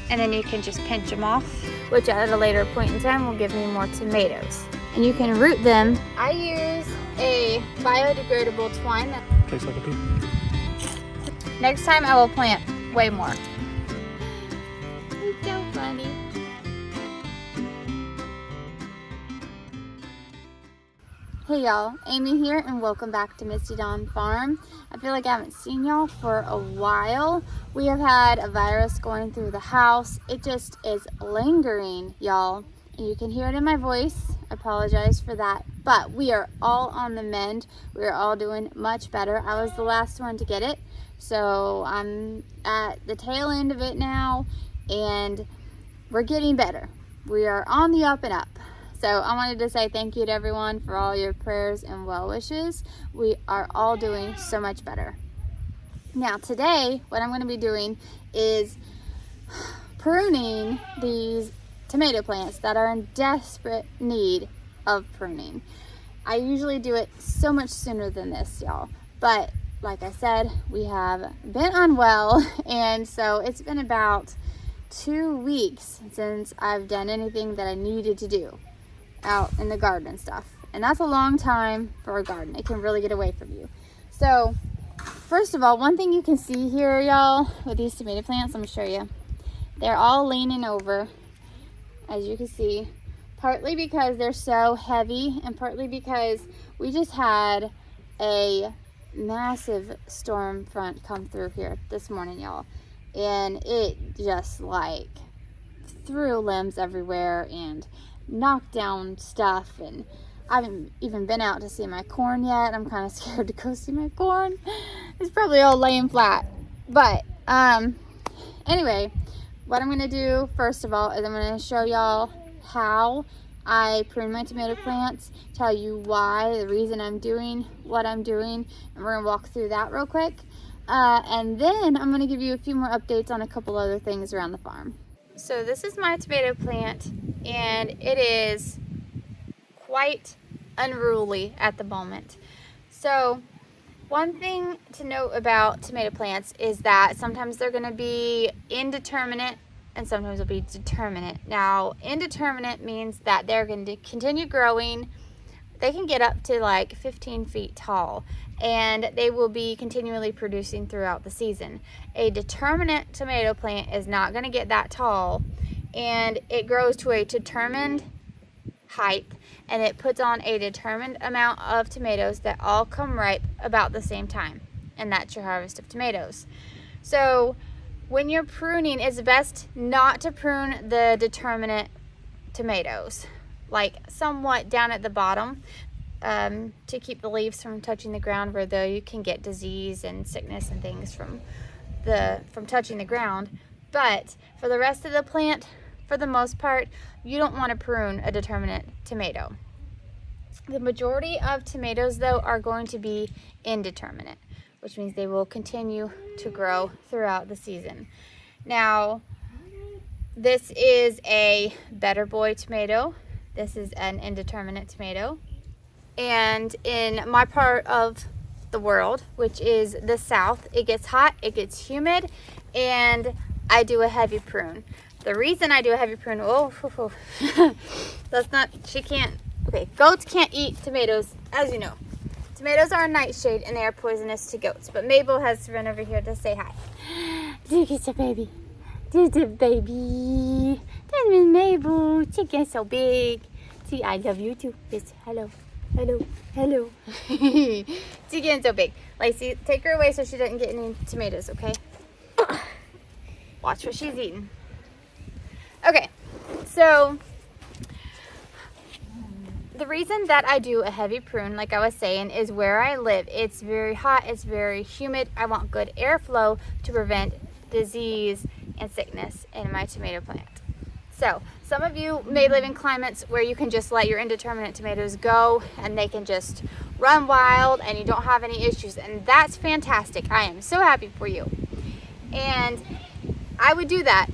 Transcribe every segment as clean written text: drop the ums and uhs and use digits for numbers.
and then you can just pinch them off, which at a later point in time will give me more tomatoes. And you can root them. I use a biodegradable twine. Tastes like a pea. Next time I will plant way more. It's so funny. Hey y'all, Amy here and welcome back to Misty Dawn Farm. I feel like I haven't seen y'all for a while. We have had a virus going through the house. It just is lingering, y'all. And you can hear it in my voice. I apologize for that. But we are all on the mend. We are all doing much better. I was the last one to get it. So I'm at the tail end of it now and we're getting better. We are on the up and up. So I wanted to say thank you to everyone for all your prayers and well wishes. We are all doing so much better. Now today, what I'm going to be doing is pruning these tomato plants that are in desperate need of pruning. I usually do it so much sooner than this, y'all. But like I said, we have been unwell, and so it's been about 2 weeks since I've done anything that I needed to do out in the garden and stuff, and that's a long time for a garden. It can really get away from you. So first of all, one thing you can see here, y'all, with these tomato plants, let me show you. They're all leaning over, as you can see, partly because they're so heavy and partly because we just had a massive storm front come through here this morning, y'all, and it just like threw limbs everywhere and knocked down stuff, and I haven't even been out to see my corn yet. I'm kind of scared to go see my corn. It's probably all laying flat. But anyway, what I'm going to do first of all is I'm going to show y'all how I prune my tomato plants, tell you why, the reason I'm doing what I'm doing, and we're going to walk through that real quick. And then I'm going to give you a few more updates on a couple other things around the farm. So this is my tomato plant, and it is quite unruly at the moment. So one thing to note about tomato plants is that sometimes they're going to be indeterminate and sometimes they'll be determinate. Now, indeterminate means that they're going to continue growing. They can get up to like 15 feet tall, and they will be continually producing throughout the season. A determinate tomato plant is not going to get that tall, and it grows to a determined height, and it puts on a determined amount of tomatoes that all come ripe about the same time, and that's your harvest of tomatoes. So when you're pruning, it's best not to prune the determinate tomatoes, like somewhat down at the bottom, to keep the leaves from touching the ground, where though you can get disease and sickness and things from touching the ground. But for the rest of the plant, for the most part, you don't want to prune a determinate tomato. The majority of tomatoes though are going to be indeterminate, which means they will continue to grow throughout the season. Now, this is a Better Boy tomato. This is an indeterminate tomato. And in my part of the world, which is the South, it gets hot, it gets humid, and I do a heavy prune. The reason I do a heavy prune, that's not, she can't, okay, goats can't eat tomatoes, as you know. Tomatoes are a nightshade and they are poisonous to goats, but Mabel has to run over here to say hi. Look at the baby. There's the baby. That is Mabel. She gets so big. See, I love you too. Yes, hello. Hello. Hello. She getting so big. Lacey, take her away so she doesn't get any tomatoes, okay? Watch what she's eating. Okay, so the reason that I do a heavy prune, like I was saying, is where I live. It's very hot, it's very humid. I want good airflow to prevent disease and sickness in my tomato plant. So some of you may live in climates where you can just let your indeterminate tomatoes go and they can just run wild and you don't have any issues, and that's fantastic. I am so happy for you. And I would do that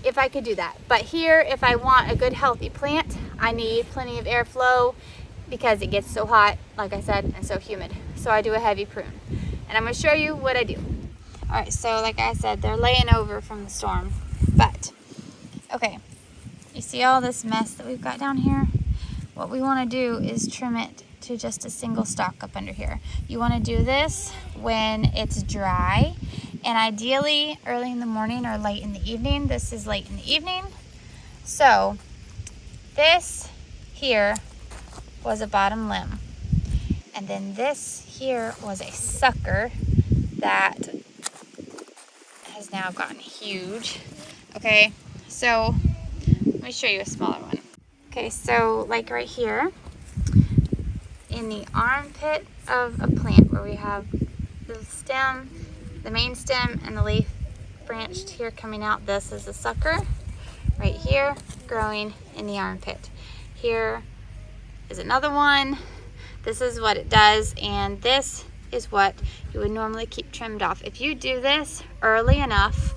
if I could do that. But here, if I want a good healthy plant, I need plenty of airflow because it gets so hot, like I said, and so humid. So I do a heavy prune. And I'm going to show you what I do. All right, so like I said, they're laying over from the storm. But Okay, you see all this mess that we've got down here? What we want to do is trim it to just a single stalk up under here. You want to do this when it's dry, and ideally early in the morning or late in the evening. This is late in the evening. So this here was a bottom limb, and then this here was a sucker that has now gotten huge. Okay, so let me show you a smaller one. Okay, so like right here in the armpit of a plant where we have the stem, the main stem, and the leaf branched here coming out, this is a sucker right here growing in the armpit. Here is another one. This is what it does, and this is what you would normally keep trimmed off. If you do this early enough,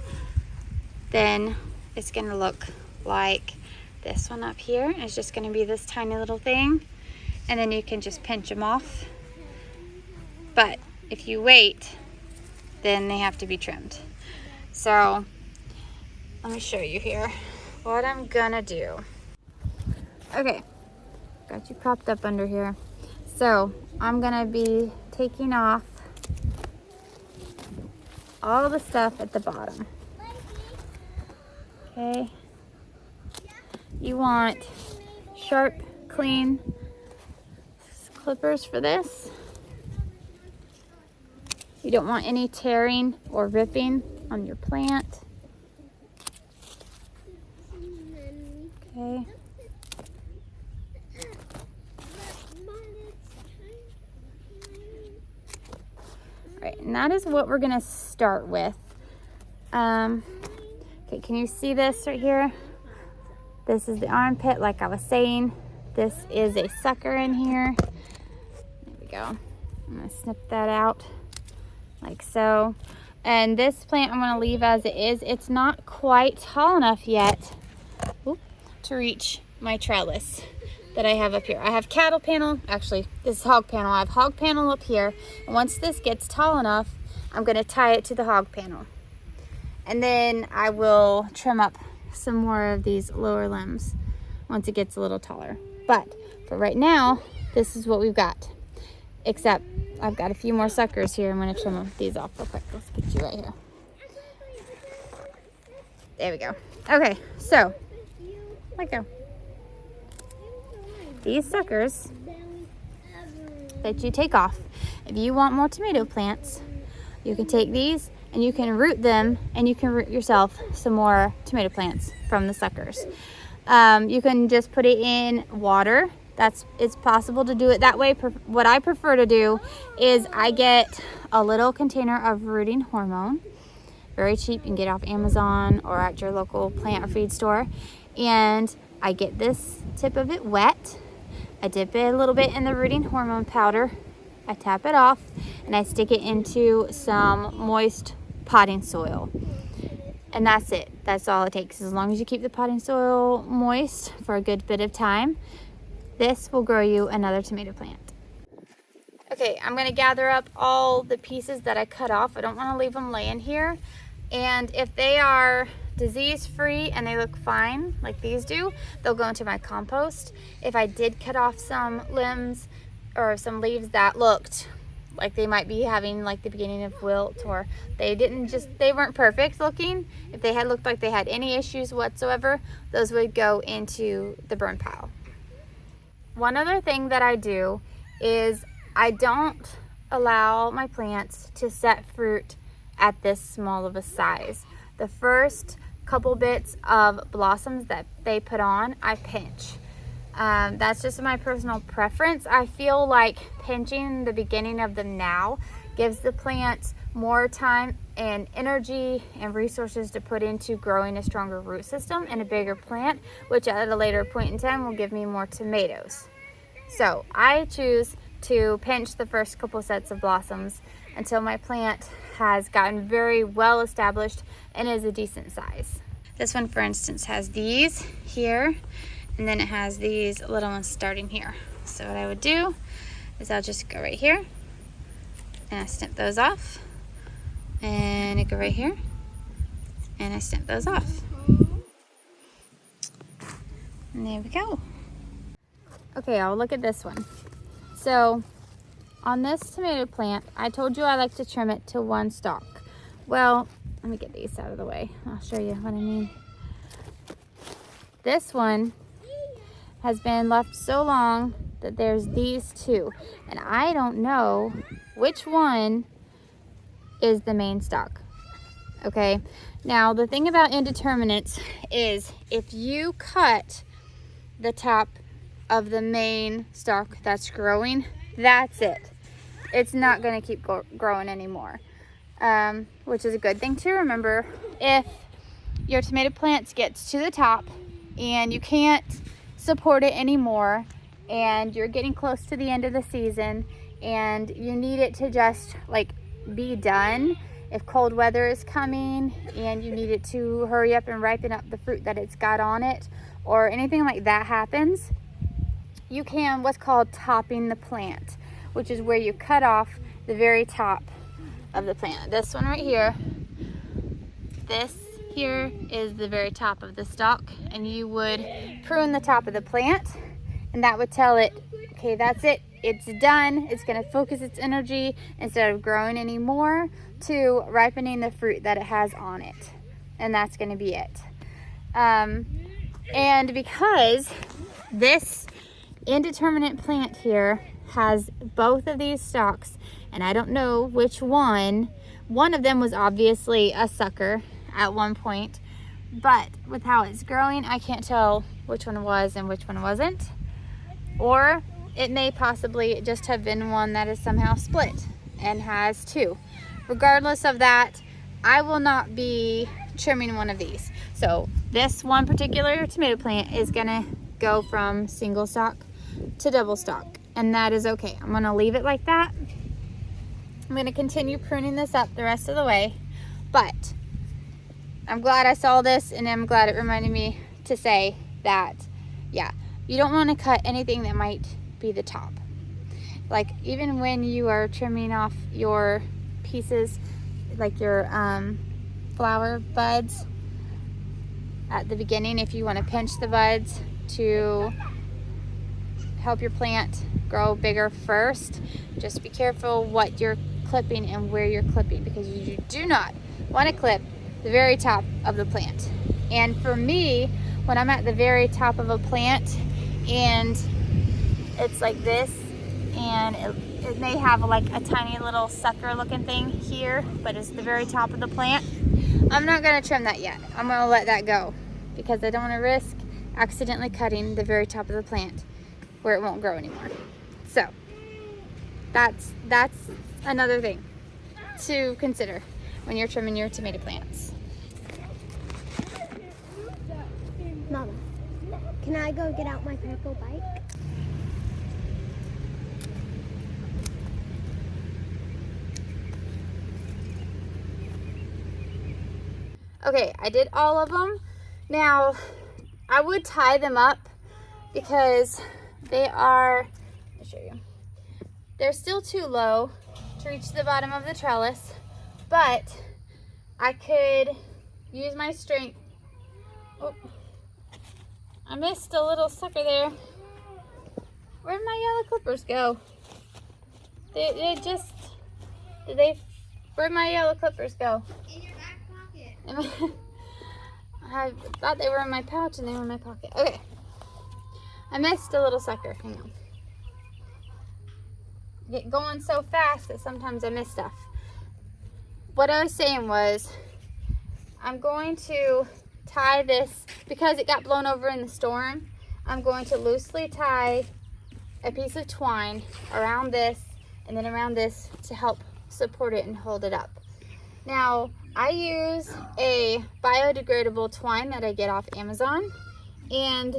then it's going to look like this one up here. It's just going to be this tiny little thing, and then you can just pinch them off. But if you wait, then they have to be trimmed. So let me show you here what I'm gonna do. Okay, got you propped up under here. So I'm gonna be taking off all the stuff at the bottom. Okay, you want sharp, clean clippers for this. You don't want any tearing or ripping on your plant. Okay. All right, and that is what we're gonna start with. Okay, can you see this right here? This is the armpit, like I was saying. This is a sucker in here. There we go. I'm gonna snip that out like so. And this plant I'm gonna leave as it is. It's not quite tall enough yet to reach my trellis that I have up here. I have cattle panel, actually this is hog panel. I have hog panel up here. And once this gets tall enough, I'm gonna tie it to the hog panel. And then I will trim up some more of these lower limbs once it gets a little taller. But for right now, this is what we've got. Except I've got a few more suckers here. I'm gonna trim these off real quick. Let's get you right here. There we go. Okay, so let go. These suckers that you take off, if you want more tomato plants, you can take these and you can root them, and you can root yourself some more tomato plants from the suckers. You can just put it in water. It's possible to do it that way. What I prefer to do is I get a little container of rooting hormone, very cheap. You can get it off Amazon or at your local plant or feed store. And I get this tip of it wet. I dip it a little bit in the rooting hormone powder. I tap it off and I stick it into some moist potting soil. And that's it. That's all it takes. As long as you keep the potting soil moist for a good bit of time, this will grow you another tomato plant. Okay, I'm gonna gather up all the pieces that I cut off. I don't wanna leave them laying here. And if they are disease-free and they look fine, like these do, they'll go into my compost. If I did cut off some limbs or some leaves that looked like they might be having like the beginning of wilt, or they weren't perfect looking, if they had looked like they had any issues whatsoever, those would go into the burn pile. One other thing that I do is I don't allow my plants to set fruit at this small of a size. The first couple bits of blossoms that they put on, I pinch. That's just my personal preference. I feel like pinching the beginning of them now gives the plants more time and energy and resources to put into growing a stronger root system and a bigger plant, which at a later point in time will give me more tomatoes. So I choose to pinch the first couple sets of blossoms until my plant has gotten very well established and is a decent size. This one, for instance, has these here, and then it has these little ones starting here. So what I would do is I'll just go right here and I snip those off, and I go right here and I snip those off. And there we go. Okay, I'll look at this one. So on this tomato plant, I told you I like to trim it to one stalk. Well, let me get these out of the way. I'll show you what I mean. This one has been left so long that there's these two, and I don't know which one is the main stalk. Okay, now the thing about indeterminates is if you cut the top of the main stalk that's growing, that's it. It's not going to keep growing anymore, which is a good thing to remember. If your tomato plants gets to the top and you can't support it anymore, and you're getting close to the end of the season and you need it to just like be done, if cold weather is coming and you need it to hurry up and ripen up the fruit that it's got on it, or anything like that happens, you can what's called topping the plant, which is where you cut off the very top of the plant. This one right here, this here is the very top of the stalk, and you would prune the top of the plant, and that would tell it, okay, that's it, it's done. It's going to focus its energy, instead of growing anymore, to ripening the fruit that it has on it, and that's going to be it. And because this indeterminate plant here has both of these stalks, and I don't know which one of them was obviously a sucker at one point, but with how it's growing, I can't tell which one was and which one wasn't. Or it may possibly just have been one that is somehow split and has two. Regardless of that, I will not be trimming one of these. So this one particular tomato plant is gonna go from single stalk to double stalk, and that is okay. I'm gonna leave it like that. I'm gonna continue pruning this up the rest of the way, but I'm glad I saw this, and I'm glad it reminded me to say that, yeah, you don't want to cut anything that might be the top. Like even when you are trimming off your pieces, like your flower buds at the beginning, if you want to pinch the buds to help your plant grow bigger first, just be careful what you're clipping and where you're clipping, because you do not want to clip the very top of the plant. And for me, when I'm at the very top of a plant and it's like this, and it may have like a tiny little sucker looking thing here, but it's the very top of the plant, I'm not going to trim that yet. I'm going to let that go, because I don't want to risk accidentally cutting the very top of the plant where it won't grow anymore. So that's another thing to consider when you're trimming your tomato plants. Mama, can I go get out my purple bike? Okay, I did all of them. Now, I would tie them up because they are, let me show you, they're still too low to reach the bottom of the trellis, but I could use my strength. Oh, I missed a little sucker there. Where'd my yellow clippers go? Where'd my yellow clippers go? In your back pocket. I thought they were in my pouch and they were in my pocket. Okay. I missed a little sucker. Hang on. Get going so fast that sometimes I miss stuff. What I was saying was, I'm going to tie this, because it got blown over in the storm, I'm going to loosely tie a piece of twine around this and then around this to help support it and hold it up. Now, I use a biodegradable twine that I get off Amazon, and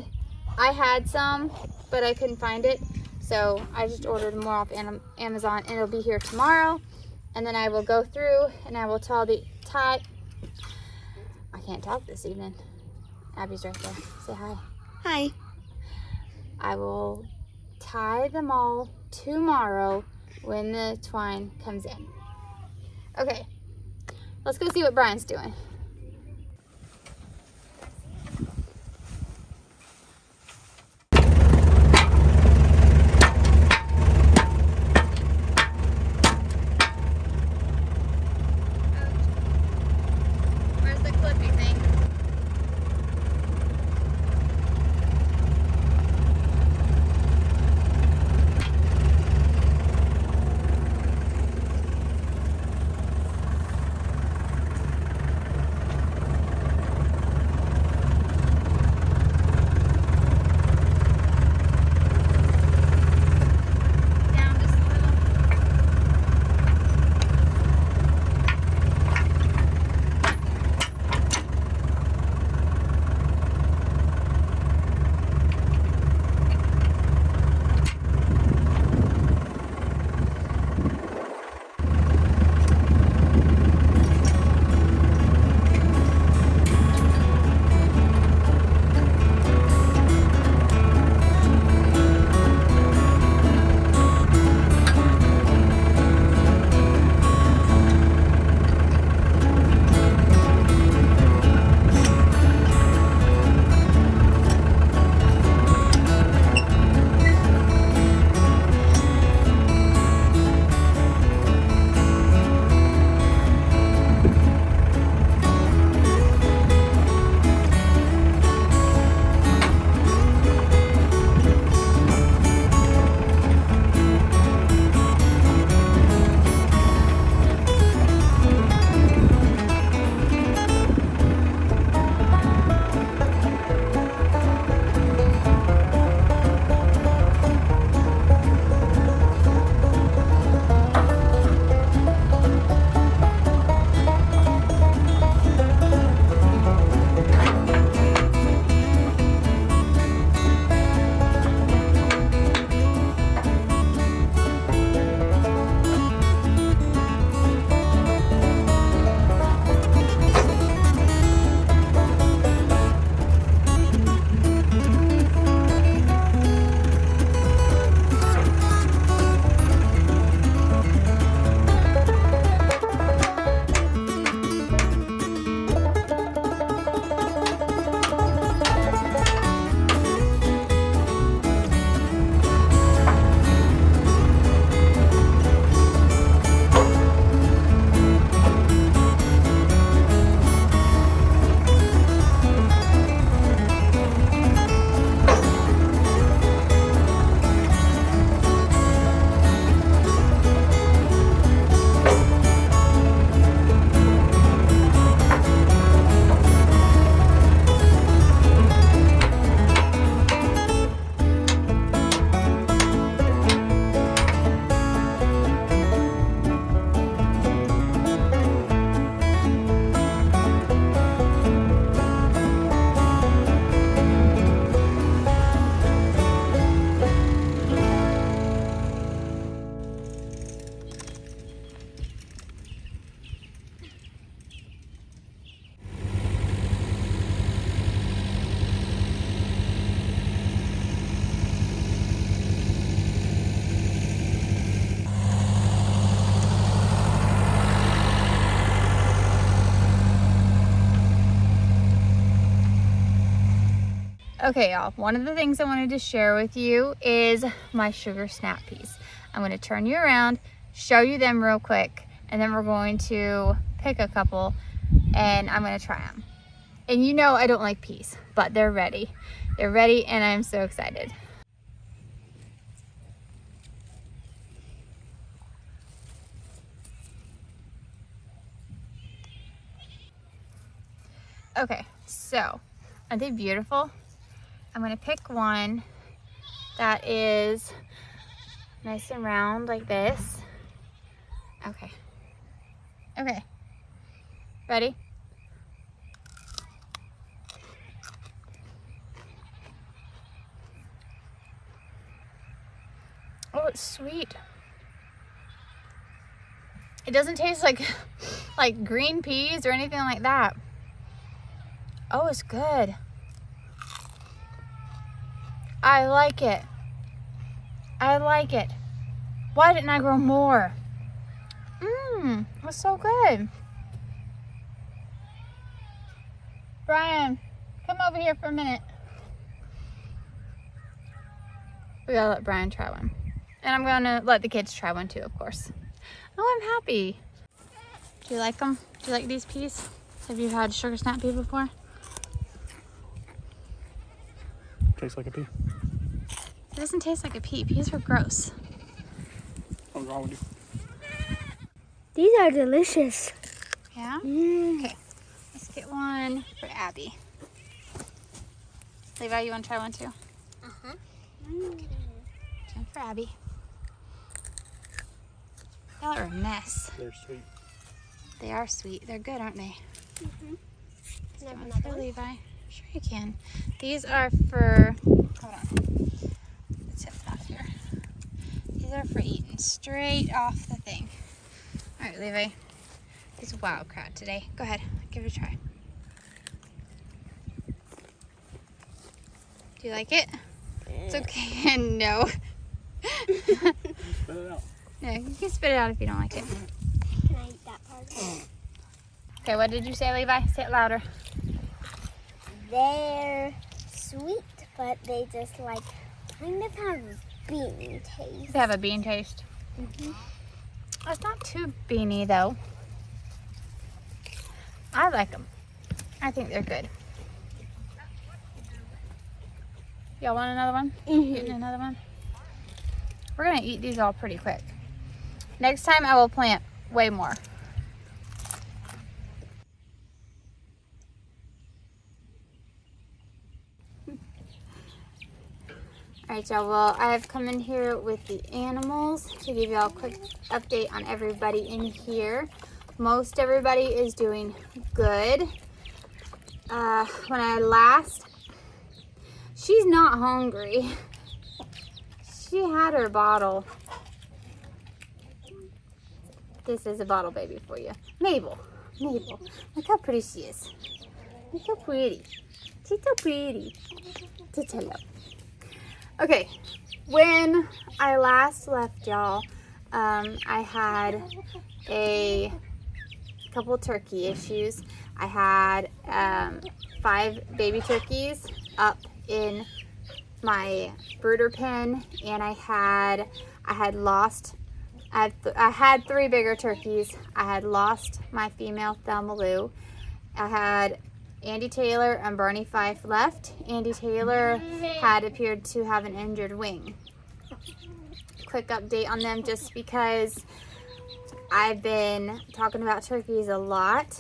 I had some, but I couldn't find it, so I just ordered more off Amazon, and it'll be here tomorrow, and then I will go through and I will tie. I can't talk this evening. Abby's right there. Say hi. Hi. I will tie them all tomorrow when the twine comes in. Okay, let's go see what Brian's doing. Okay, y'all, one of the things I wanted to share with you is my sugar snap peas. I'm going to turn you around, show you them real quick, and then we're going to pick a couple and I'm going to try them. And you know I don't like peas, but they're ready. They're ready and I'm so excited. Okay, so are they beautiful? I'm going to pick one that is nice and round like this. Okay. Okay. Ready? Oh, it's sweet. It doesn't taste like green peas or anything like that. Oh, it's good. I like it. I like it. Why didn't I grow more? It's so good. Brian, come over here for a minute. We gotta let Brian try one. And I'm gonna let the kids try one too, of course. Oh, I'm happy. Do you like them? Do you like these peas? Have you had sugar snap pea before? Tastes like a pea. It doesn't taste like a pea. Peas are gross. What's wrong with you? These are delicious. Yeah? Mm. Okay. Let's get one for Abby. Levi, you want to try one too? Uh-huh. One for Abby. Y'all are a mess. They're sweet. They are sweet. They're good, aren't they? Mm-hmm. Let's Can I get have one another for one? Levi. Sure you can. These are for, hold on. Let's tip it off here. These are for eating straight off the thing. All right, Levi. It's a wild crowd today. Go ahead, give it a try. Do you like it? It's okay. No. Spit it out. No, you can spit it out if you don't like it. Can I eat that part? Okay, what did you say, Levi? Say it louder. They're sweet, but they just like kind of have bean taste. They have a bean taste. Mm-hmm. It's not too beany though. I like them. I think they're good. Y'all want another one? Getting another one? We're gonna eat these all pretty quick. Next time I will plant way more. Alright y'all, well I have come in here with the animals to give y'all a quick update on everybody in here. Most everybody is doing good. When I last, she's not hungry. She had her bottle. This is a bottle baby for you. Mabel, look how pretty she is. Look how pretty. She's so pretty. Just hello. Okay, when I last left y'all, I had a couple turkey issues. I had 5 baby turkeys up in my brooder pen, and I had 3 bigger turkeys. I had lost my female Thelmaloo. I had Andy Taylor and Barney Fife left. Andy Taylor had appeared to have an injured wing. Quick update on them just because I've been talking about turkeys a lot,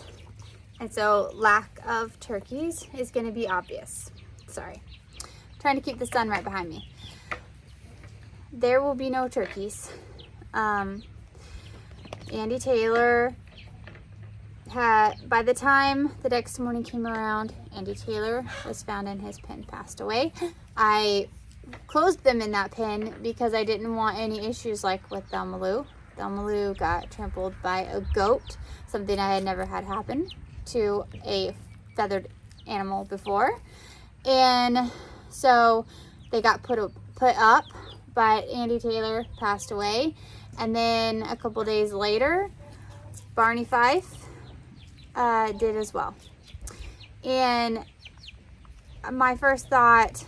and so lack of turkeys is going to be obvious. Sorry. I'm trying to keep the sun right behind me. There will be no turkeys. Andy Taylor by the time the next morning came around, Andy Taylor was found in his pen, passed away. I closed them in that pen because I didn't want any issues like with Thelmaloo. Thelmaloo got trampled by a goat, something I had never had happen to a feathered animal before. And so they got put up, but Andy Taylor passed away. And then a couple days later, Barney Fife did as well. And my first thought,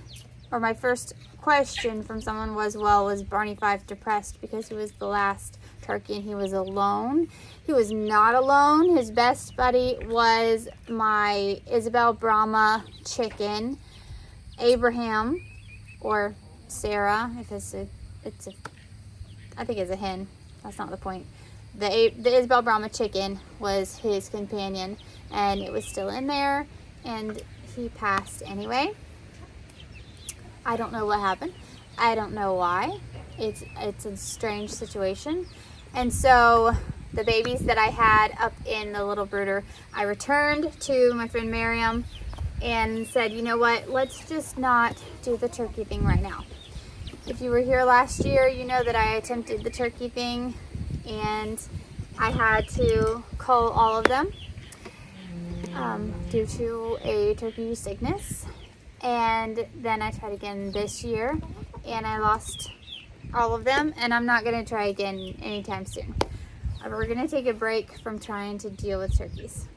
or my first question from someone was, well, was Barney Fife depressed because he was the last turkey and he was alone? He was not alone. His best buddy was my Isabel Brahma chicken, Abraham, or Sarah, if I think it's a hen. That's not the point. The Isabel Brahma chicken was his companion, and it was still in there, and he passed anyway. I don't know what happened. I don't know why. It's a strange situation. And so the babies that I had up in the little brooder, I returned to my friend Miriam and said, you know what, let's just not do the turkey thing right now. If you were here last year, you know that I attempted the turkey thing and I had to cull all of them due to a turkey sickness. And then I tried again this year and I lost all of them, and I'm not going to try again anytime soon. We're going to take a break from trying to deal with turkeys.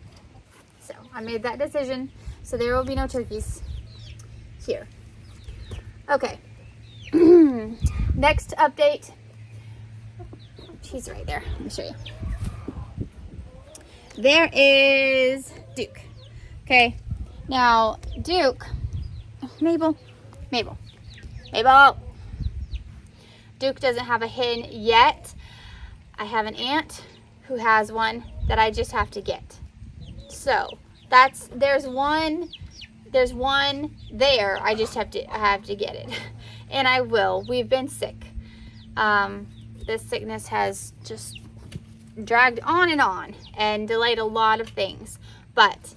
So I made that decision, so there will be no turkeys here. Okay. Next update. She's right there. Let me show you. There is Duke. Okay. Now, Duke, Mabel. Duke doesn't have a hen yet. I have an aunt who has one that I just have to get. So there's one there. I just have to get it, and I will. We've been sick. This sickness has just dragged on and delayed a lot of things, but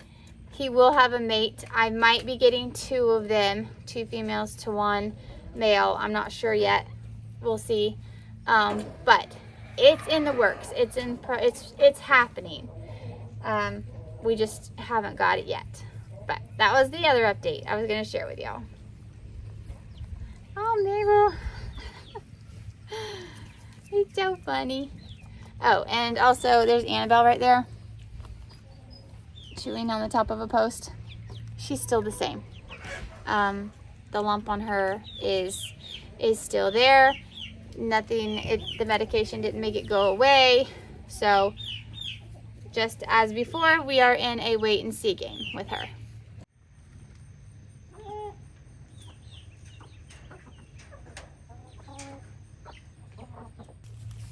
he will have a mate. I might be getting 2 of them, 2 females to 1 male. I'm not sure yet. We'll see. But it's in the works. It's happening. We just haven't got it yet. But that was the other update I was going to share with y'all. Oh, Mabel. It's so funny. Oh, and also there's Annabelle right there. She leaned on the top of a post. She's still the same. The lump on her is still there. Nothing, the medication didn't make it go away. So just as before, we are in a wait and see game with her.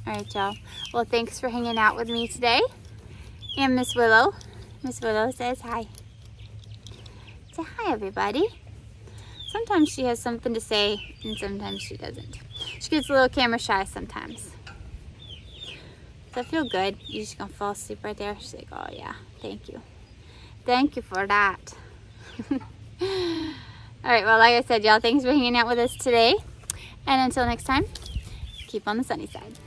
All right, y'all. Well, thanks for hanging out with me today. And Miss Willow. Miss Willow says hi. Say hi, everybody. Sometimes she has something to say, and sometimes she doesn't. She gets a little camera shy sometimes. Does that feel good? You just gonna fall asleep right there? She's like, oh yeah, thank you. Thank you for that. All right, well, like I said, y'all, thanks for hanging out with us today. And until next time, keep on the sunny side.